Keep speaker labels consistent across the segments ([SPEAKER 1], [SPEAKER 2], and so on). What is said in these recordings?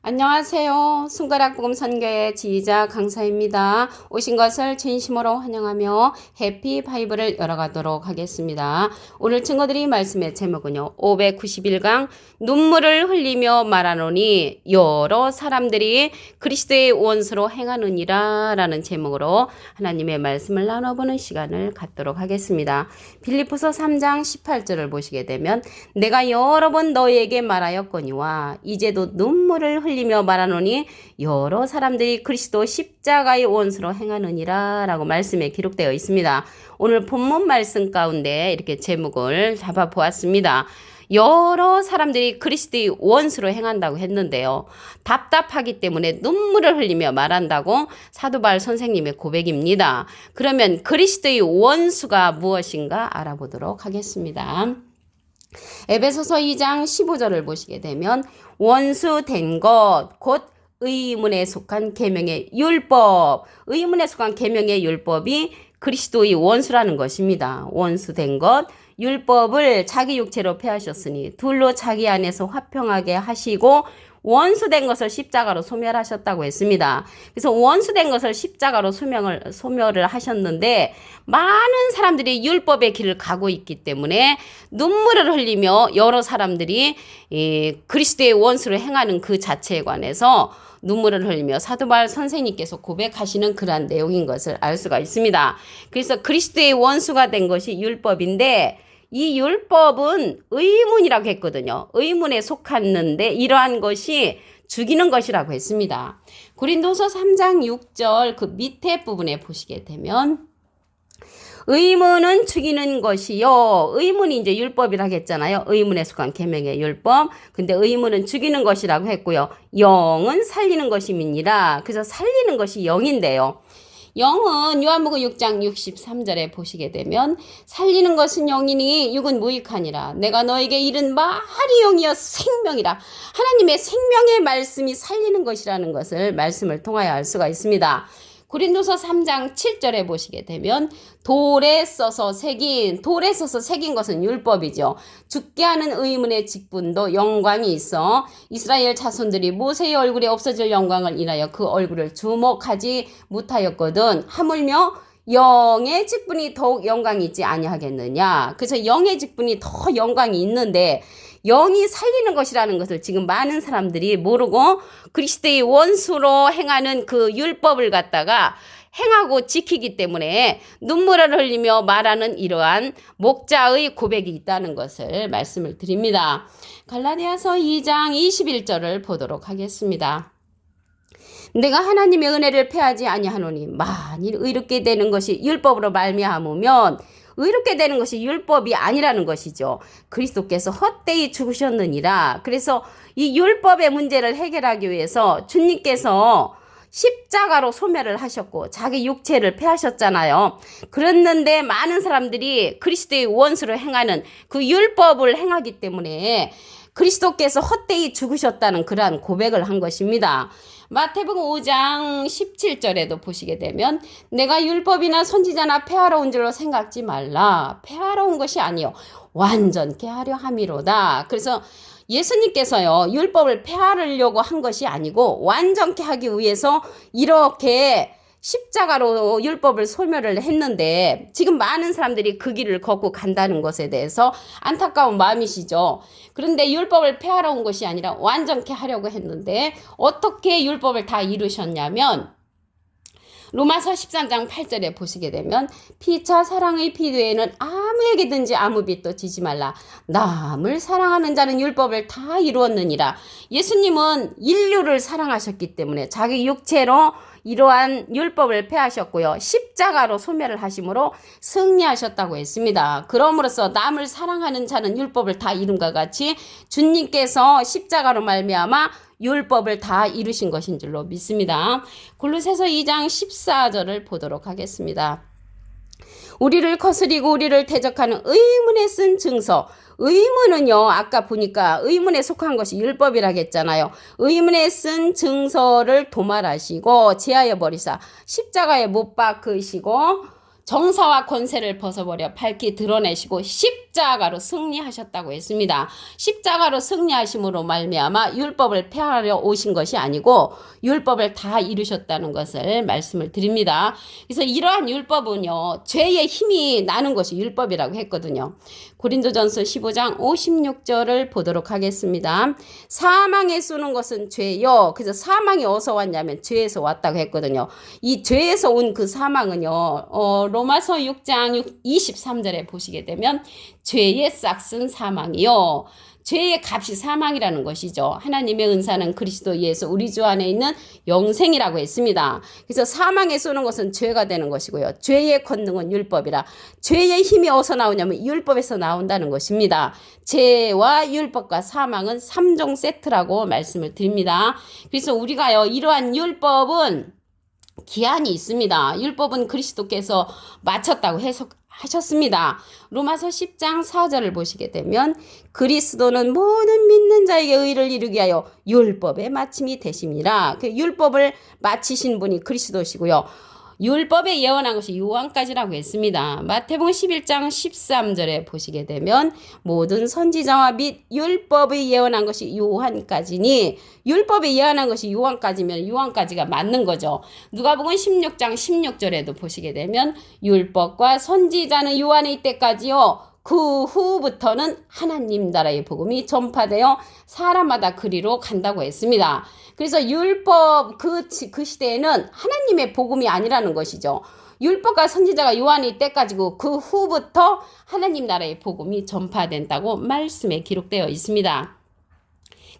[SPEAKER 1] 안녕하세요. 손가락 복음 선교의 지휘자 강사입니다. 오신 것을 진심으로 환영하며 해피 바이블을 열어가도록 하겠습니다. 오늘 증거드릴 말씀의 제목은요. 591강 눈물을 흘리며 말하노니 여러 사람들이 그리스도의 원수로 행하느니라 라는 제목으로 하나님의 말씀을 나눠보는 시간을 갖도록 하겠습니다. 빌립보서 3장 18절을 보시게 되면 내가 여러 번 너희에게 말하였거니와 이제도 눈물을 흘리며 말하노니 여러 사람들이 그리스도 십자가의 원수로 행하느니라 라고 말씀에 기록되어 있습니다. 오늘 본문 말씀 가운데 이렇게 제목을 잡아보았습니다. 여러 사람들이 그리스도의 원수로 행한다고 했는데요. 답답하기 때문에 눈물을 흘리며 말한다고 사도 바울 선생님의 고백입니다. 그러면 그리스도의 원수가 무엇인가 알아보도록 하겠습니다. 에베소서 2장 15절을 보시게 되면 원수 된 것 곧 의문에 속한 계명의 율법, 의문에 속한 계명의 율법이 그리스도의 원수라는 것입니다. 원수 된 것, 율법을 자기 육체로 폐하셨으니 둘로 자기 안에서 화평하게 하시고 원수된 것을 십자가로 소멸하셨다고 했습니다. 그래서 원수된 것을 십자가로 소멸을 하셨는데 많은 사람들이 율법의 길을 가고 있기 때문에 눈물을 흘리며 여러 사람들이 그리스도의 원수를 행하는 그 자체에 관해서 눈물을 흘리며 사도 바울 선생님께서 고백하시는 그러한 내용인 것을 알 수가 있습니다. 그래서 그리스도의 원수가 된 것이 율법인데 이 율법은 의문이라고 했거든요. 의문에 속았는데 이러한 것이 죽이는 것이라고 했습니다. 고린도서 3장 6절 그 밑에 부분에 보시게 되면 의문은 죽이는 것이요. 의문이 이제 율법이라고 했잖아요. 의문에 속한 계명의 율법. 근데 의문은 죽이는 것이라고 했고요. 영은 살리는 것임이니라. 그래서 살리는 것이 영인데요. 영은 요한복음 6장 63절에 보시게 되면 살리는 것은 영이니 육은 무익하니라. 내가 너에게 이른 말이 영이여 생명이라. 하나님의 생명의 말씀이 살리는 것이라는 것을 말씀을 통하여 알 수가 있습니다. 고린도서 3장 7절에 보시게 되면 돌에 써서 새긴 것은 율법이죠. 죽게 하는 의문의 직분도 영광이 있어 이스라엘 자손들이 모세의 얼굴에 없어질 영광을 인하여 그 얼굴을 주목하지 못하였거든. 하물며 영의 직분이 더욱 영광이 있지 아니하겠느냐. 그래서 영의 직분이 더 영광이 있는데 영이 살리는 것이라는 것을 지금 많은 사람들이 모르고 그리스도의 원수로 행하는 그 율법을 갖다가 행하고 지키기 때문에 눈물을 흘리며 말하는 이러한 목자의 고백이 있다는 것을 말씀을 드립니다. 갈라디아서 2장 21절을 보도록 하겠습니다. 내가 하나님의 은혜를 패하지 아니하노니 만일 의롭게 되는 것이 율법으로 말미암으면 의롭게 되는 것이 율법이 아니라는 것이죠. 그리스도께서 헛되이 죽으셨느니라. 그래서 이 율법의 문제를 해결하기 위해서 주님께서 십자가로 소멸을 하셨고 자기 육체를 폐하셨잖아요. 그랬는데 많은 사람들이 그리스도의 원수를 행하는 그 율법을 행하기 때문에 그리스도께서 헛되이 죽으셨다는 그러한 고백을 한 것입니다. 마태복음 5장 17절에도 보시게 되면 내가 율법이나 선지자나 폐하러 온 줄로 생각지 말라. 폐하러 온 것이 아니요 완전케 하려 함이로다. 그래서 예수님께서요 율법을 폐하려고 한 것이 아니고 완전케 하기 위해서 이렇게 십자가로 율법을 소멸을 했는데 지금 많은 사람들이 그 길을 걷고 간다는 것에 대해서 안타까운 마음이시죠. 그런데 율법을 폐하러 온 것이 아니라 완전케 하려고 했는데 어떻게 율법을 다 이루셨냐면 로마서 13장 8절에 보시게 되면 피차 사랑의 피도에는 아무에게든지 아무 빚도 지지 말라. 남을 사랑하는 자는 율법을 다 이루었느니라. 예수님은 인류를 사랑하셨기 때문에 자기 육체로 이러한 율법을 폐하셨고요. 십자가로 소멸을 하심으로 승리하셨다고 했습니다. 그러므로써 남을 사랑하는 자는 율법을 다 이룬과 같이 주님께서 십자가로 말미암아 율법을 다 이루신 것인 줄로 믿습니다. 골로새서 2장 14절을 보도록 하겠습니다. 우리를 거스리고 우리를 대적하는 의문에 쓴 증서. 의문은요 아까 보니까 의문에 속한 것이 율법이라고 했잖아요. 의문에 쓴 증서를 도말하시고 제하여 버리사 십자가에 못 박으시고 정사와 권세를 벗어버려 밝히 드러내시고 십자가로 승리하셨다고 했습니다. 십자가로 승리하심으로 말미암아 율법을 폐하려 오신 것이 아니고 율법을 다 이루셨다는 것을 말씀을 드립니다. 그래서 이러한 율법은요, 죄의 힘이 나는 것이 율법이라고 했거든요. 고린도전서 15장 56절을 보도록 하겠습니다. 사망에 쏘는 것은 죄요. 그래서 사망이 어디서 왔냐면 죄에서 왔다고 했거든요. 이 죄에서 온 그 사망은요, 로마서 6장 23절에 보시게 되면 죄의 싹슨 사망이요. 죄의 값이 사망이라는 것이죠. 하나님의 은사는 그리스도 예수 우리 주 안에 있는 영생이라고 했습니다. 그래서 사망에 쏘는 것은 죄가 되는 것이고요. 죄의 권능은 율법이라. 죄의 힘이 어디서 나오냐면 율법에서 나온다는 것입니다. 죄와 율법과 사망은 3종 세트라고 말씀을 드립니다. 그래서 우리가요, 이러한 율법은 기한이 있습니다. 율법은 그리스도께서 마쳤다고 하셨습니다. 로마서 10장 4절을 보시게 되면 그리스도는 모든 믿는 자에게 의를 이루게 하여 율법의 마침이 되심이라. 그 율법을 마치신 분이 그리스도시고요. 율법에 예언한 것이 요한까지라고 했습니다. 마태복음 11장 13절에 보시게 되면 모든 선지자와 및 율법에 예언한 것이 요한까지니, 율법에 예언한 것이 요한까지면 요한까지가 맞는 거죠. 누가복음 16장 16절에도 보시게 되면 율법과 선지자는 요한의 이때까지요, 그 후부터는 하나님 나라의 복음이 전파되어 사람마다 그리로 간다고 했습니다. 그래서 율법 그 시대에는 하나님의 복음이 아니라는 것이죠. 율법과 선지자가 요한의 때까지고 그 후부터 하나님 나라의 복음이 전파된다고 말씀에 기록되어 있습니다.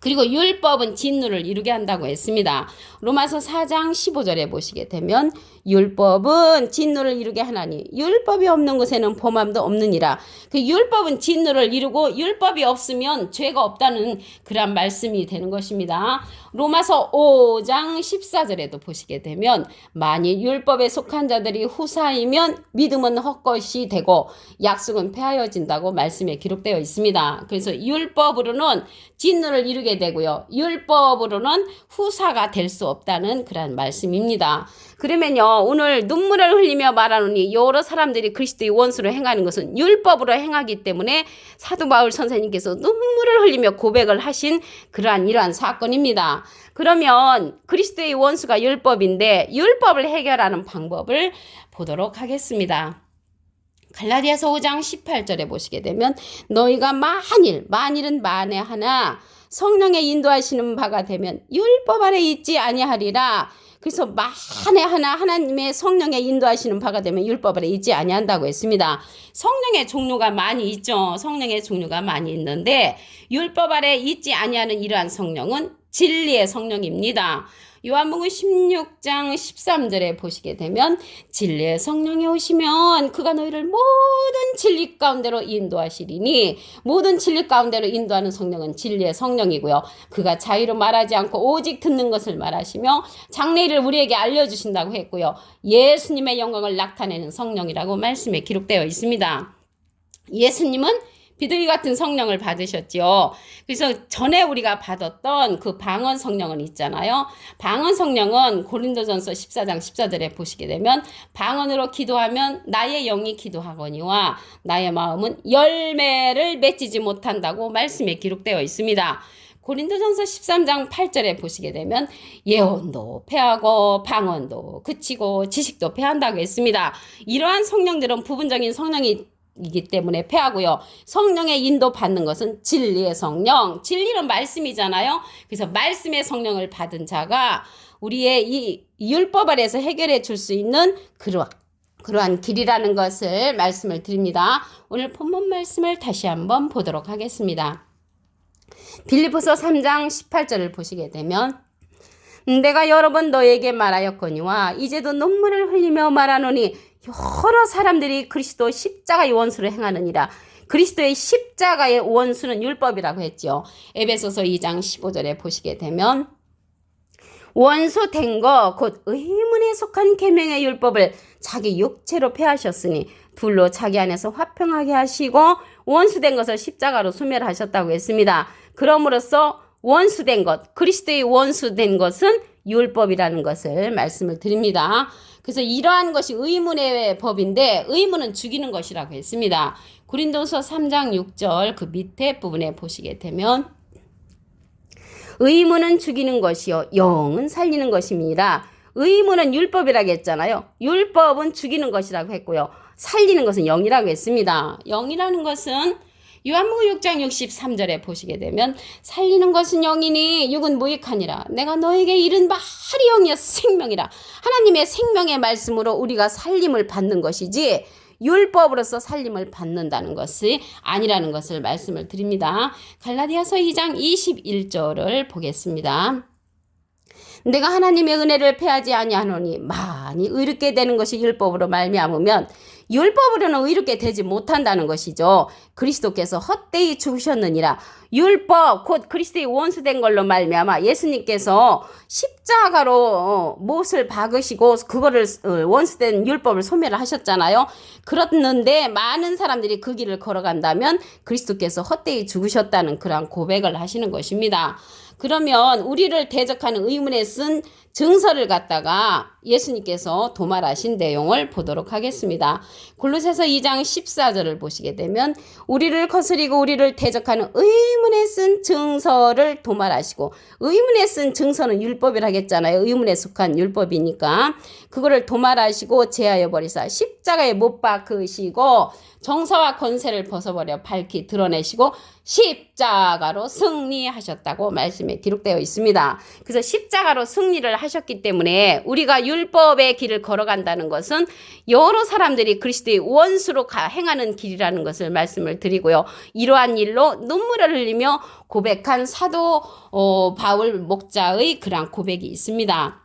[SPEAKER 1] 그리고 율법은 진노를 이루게 한다고 했습니다. 로마서 4장 15절에 보시게 되면 율법은 진노를 이루게 하나니 율법이 없는 곳에는 범함도 없느니라. 그 율법은 진노를 이루고 율법이 없으면 죄가 없다는 그런 말씀이 되는 것입니다. 로마서 5장 14절에도 보시게 되면 만일 율법에 속한 자들이 후사이면 믿음은 헛것이 되고 약속은 폐하여진다고 말씀에 기록되어 있습니다. 그래서 율법으로는 진노를 이루게 되고요, 율법으로는 후사가 될 수 없다는 그런 말씀입니다. 그러면요, 오늘 눈물을 흘리며 말하노니 여러 사람들이 그리스도의 원수로 행하는 것은 율법으로 행하기 때문에 사도 바울 선생님께서 눈물을 흘리며 고백을 하신 이러한 사건입니다. 그러면 그리스도의 원수가 율법인데 율법을 해결하는 방법을 보도록 하겠습니다. 갈라디아서 5장 18절에 보시게 되면 너희가 만일은 만에 하나 성령의 인도하시는 바가 되면 율법 아래 있지 아니하리라. 그래서 만에 하나 하나님의 성령의 인도하시는 바가 되면 율법 아래 있지 아니한다고 했습니다. 성령의 종류가 많이 있죠. 성령의 종류가 많이 있는데 율법 아래 있지 아니하는 이러한 성령은 진리의 성령입니다. 요한복음 16장 13절에 보시게 되면 진리의 성령이 오시면 그가 너희를 모든 진리 가운데로 인도하시리니, 모든 진리 가운데로 인도하는 성령은 진리의 성령이고요. 그가 자유로 말하지 않고 오직 듣는 것을 말하시며 장래일을 우리에게 알려주신다고 했고요. 예수님의 영광을 나타내는 성령이라고 말씀에 기록되어 있습니다. 예수님은 비둘기 같은 성령을 받으셨지요. 그래서 전에 우리가 받았던 그 방언 성령은 있잖아요. 방언 성령은 고린도전서 14장 14절에 보시게 되면 방언으로 기도하면 나의 영이 기도하거니와 나의 마음은 열매를 맺지 못한다고 말씀에 기록되어 있습니다. 고린도전서 13장 8절에 보시게 되면 예언도 패하고 방언도 그치고 지식도 패한다고 했습니다. 이러한 성령들은 부분적인 성령이기 때문에 패하고요. 성령의 인도 받는 것은 진리의 성령. 진리는 말씀이잖아요. 그래서 말씀의 성령을 받은 자가 우리의 이 율법 아래에서 해결해 줄 수 있는 그러한 길이라는 것을 말씀을 드립니다. 오늘 본문 말씀을 다시 한번 보도록 하겠습니다. 빌립보서 3장 18절을 보시게 되면 내가 여러 번 너에게 말하였거니와 이제도 눈물을 흘리며 말하노니 여러 사람들이 그리스도 십자가의 원수를 행하느니라. 그리스도의 십자가의 원수는 율법이라고 했죠. 에베소서 2장 15절에 보시게 되면 원수 된 것 곧 의문에 속한 계명의 율법을 자기 육체로 폐하셨으니 둘로 자기 안에서 화평하게 하시고 원수된 것을 십자가로 소멸하셨다고 했습니다. 그럼으로써 원수된 것, 그리스도의 원수된 것은 율법이라는 것을 말씀을 드립니다. 그래서 이러한 것이 의문의 법인데 의문은 죽이는 것이라고 했습니다. 고린도서 3장 6절 그 밑에 부분에 보시게 되면 의문은 죽이는 것이요 영은 살리는 것입니다. 의문은 율법이라고 했잖아요. 율법은 죽이는 것이라고 했고요. 살리는 것은 영이라고 했습니다. 영이라는 것은 요한복음 6장 63절에 보시게 되면 살리는 것은 영이니 육은 무익하니라. 내가 너에게 이른 바리 영이여 생명이라. 하나님의 생명의 말씀으로 우리가 살림을 받는 것이지 율법으로서 살림을 받는다는 것이 아니라는 것을 말씀을 드립니다. 갈라디아서 2장 21절을 보겠습니다. 내가 하나님의 은혜를 패하지 아니하노니 많이 의롭게 되는 것이 율법으로 말미암으면 율법으로는 의롭게 되지 못한다는 것이죠. 그리스도께서 헛되이 죽으셨느니라. 율법 곧 그리스도의 원수된 걸로 말미암아 예수님께서 십자가로 못을 박으시고 그거를 원수된 율법을 소멸을 하셨잖아요. 그렇는데 많은 사람들이 그 길을 걸어간다면 그리스도께서 헛되이 죽으셨다는 그러한 고백을 하시는 것입니다. 그러면 우리를 대적하는 의문에 쓴 증서를 갖다가 예수님께서 도말하신 내용을 보도록 하겠습니다. 골로새서 2장 14절을 보시게 되면 우리를 거스리고 우리를 대적하는 의문에 쓴 증서를 도말하시고 의문에 쓴 증서는 율법이라 하겠잖아요. 의문에 속한 율법이니까 그거를 도말하시고 제하여 버리사 십자가에 못 박으시고 정사와 권세를 벗어버려 밝히 드러내시고 십자가로 승리하셨다고 말씀에 기록되어 있습니다. 그래서 십자가로 승리를 하셨기 때문에 우리가 율법의 길을 걸어간다는 것은 여러 사람들이 그리스도의 원수로 행하는 길이라는 것을 말씀을 드리고요. 이러한 일로 눈물을 흘리며 고백한 사도 바울 목자의 그러한 고백이 있습니다.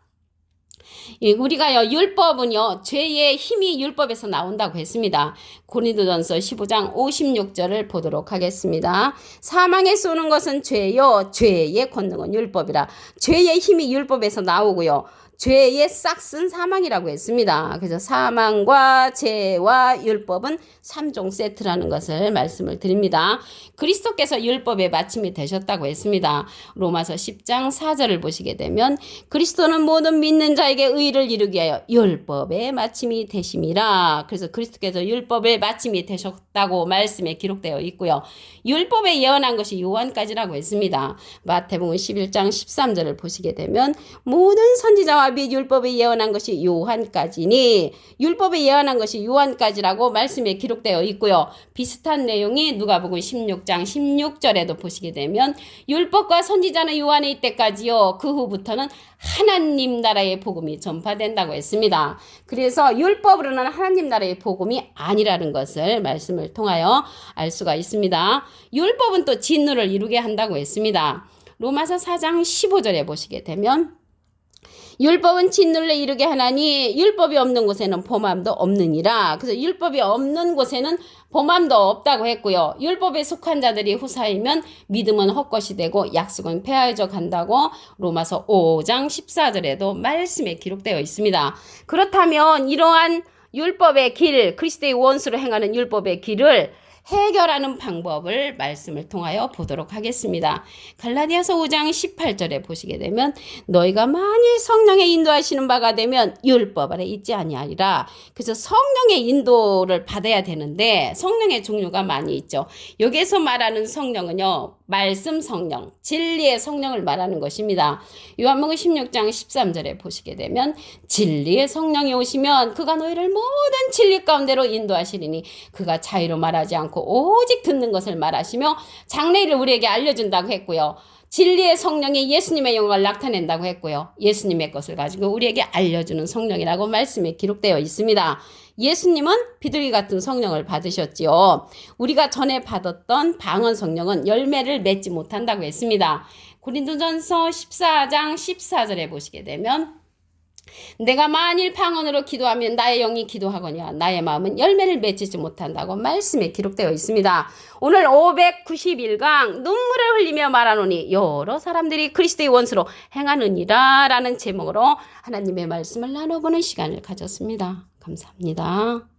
[SPEAKER 1] 우리가요 율법은요 죄의 힘이 율법에서 나온다고 했습니다. 고린도전서 15장 56절을 보도록 하겠습니다. 사망에 쏘는 것은 죄요 죄의 권능은 율법이라. 죄의 힘이 율법에서 나오고요. 죄의 싹슨 사망이라고 했습니다. 그래서 사망과 죄와 율법은 3종 세트라는 것을 말씀을 드립니다. 그리스도께서 율법의 마침이 되셨다고 했습니다. 로마서 10장 4절을 보시게 되면 그리스도는 모든 믿는 자에게 의를 이루기 위하여 율법의 마침이 되심이라. 그래서 그리스도께서 율법의 마침이 되셨다고 말씀에 기록되어 있고요. 율법에 예언한 것이 요한까지라고 했습니다. 마태복음 11장 13절을 보시게 되면 모든 선지자와 및 율법에 예언한 것이 요한까지니 율법에 예언한 것이 요한까지라고 말씀에 기록되어 있고요. 비슷한 내용이 누가복음 16장 16절에도 보시게 되면 율법과 선지자는 요한의 때까지요. 그 후부터는 하나님 나라의 복음이 전파된다고 했습니다. 그래서 율법으로는 하나님 나라의 복음이 아니라는 것을 말씀을 통하여 알 수가 있습니다. 율법은 또 진노를 이루게 한다고 했습니다. 로마서 4장 15절에 보시게 되면 율법은 진노를 이루게 하나니 율법이 없는 곳에는 범함도 없느니라. 그래서 율법이 없는 곳에는 범함도 없다고 했고요. 율법에 속한 자들이 후사이면 믿음은 헛것이 되고 약속은 폐하여져 간다고 로마서 5장 14절에도 말씀에 기록되어 있습니다. 그렇다면 이러한 율법의 길, 그리스도의 원수로 행하는 율법의 길을 해결하는 방법을 말씀을 통하여 보도록 하겠습니다. 갈라디아서 5장 18절에 보시게 되면 너희가 만일 성령의 인도하시는 바가 되면 율법 아래 있지 아니하리라. 그래서 성령의 인도를 받아야 되는데 성령의 종류가 많이 있죠. 여기에서 말하는 성령은요. 말씀 성령, 진리의 성령을 말하는 것입니다. 요한복음 16장 13절에 보시게 되면 진리의 성령이 오시면 그가 너희를 모든 진리 가운데로 인도하시리니 그가 자유로 말하지 않고 오직 듣는 것을 말하시며 장래일을 우리에게 알려준다고 했고요. 진리의 성령이 예수님의 영광을 나타낸다고 했고요. 예수님의 것을 가지고 우리에게 알려주는 성령이라고 말씀에 기록되어 있습니다. 예수님은 비둘기 같은 성령을 받으셨지요. 우리가 전에 받았던 방언 성령은 열매를 맺지 못한다고 했습니다. 고린도전서 14장 14절에 보시게 되면 내가 만일 방언으로 기도하면 나의 영이 기도하거니와 나의 마음은 열매를 맺지 못한다고 말씀에 기록되어 있습니다. 오늘 591강 눈물을 흘리며 말하노니 여러 사람들이 그리스도의 원수로 행하느니라 라는 제목으로 하나님의 말씀을 나눠보는 시간을 가졌습니다. 감사합니다.